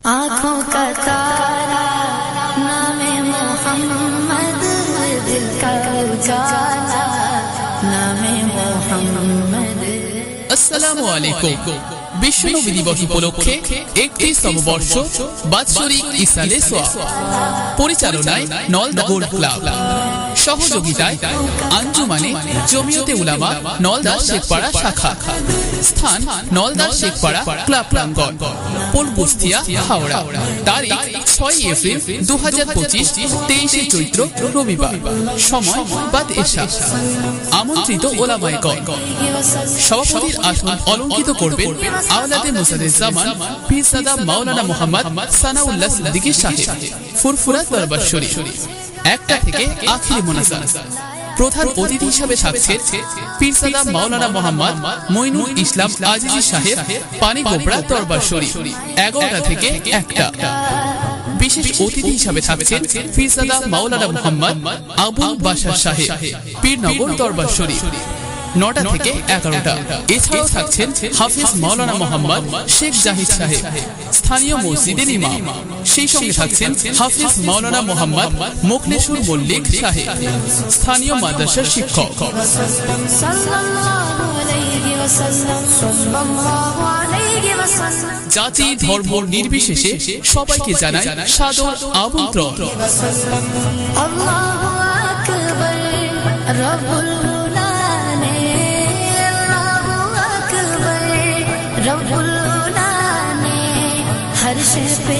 आँखों का तारा नामे मोहम्मद, दिल का उजाला नामे मोहम्मद। আসসালামু আলাইকুম। বিশ্ব নবী দিবস উপলক্ষে 31তম বর্ষ বাৎসরিক ইসালে সোয়া পরিচালনায় নলদা গোল্ড ক্লাব, সহযোগিতায় আঞ্জুমানে জমিয়তে উলামা নলদা শেখপাড়া শাখা, স্থান নলদা শেখপাড়া ক্লাব প্রাঙ্গণ, পোলবুস্তিয়া, হাওড়া। তারিখ 6 এপ্রিল 2025, 23 চৈত্র রবিবার। সময় বাদ এশা। আমন্ত্রিত ওলামায়ে-গণ। সভাপতির আসন অলঙ্কিত করবেন আওলাদে মুসাদ্দেদ-জামান পীরজাদা মাওলানা মুহাম্মদ সানাউল্লাহ সিদ্দিকী সাহেব, ফুরফুরা দরবার শরীফ। 1টা থেকে আখিরি মোনাজাত। প্রধান অতিথি হিসেবে থাকছেন পীরজাদা মাওলানা মুহাম্মদ মঈনুল ইসলাম আজিজি সাহেব, পানিগোবরা দরবার শরীফ। 11টা থেকে 1টা। বিশেষ অতিথি হিসেবে থাকছেন পীরজাদা মাওলানা মুহাম্মদ আবুল বাশার সাহেব, পীরনগর দরবার শরীফ। 9টা থেকে 11টা। এছাড়াও থাকছেন হাফিজ মাওলানা মুহাম্মদ শেখ জাহিদ সাহেব, স্থানীয় মসজিদের ইমাম। সেই সঙ্গে থাকছেন হাফিজ মাওলানা মুহাম্মদ মোখলেসুর মল্লিক সাহেব, স্থানীয় মাদ্রাসার শিক্ষক। জাতি ধর্ম নির্বিশেষে সবাইকে জানাই সাদর আমন্ত্রণ। আল্লাহু আকবার, রব্বুল रब्बुल उला ने हर शे पे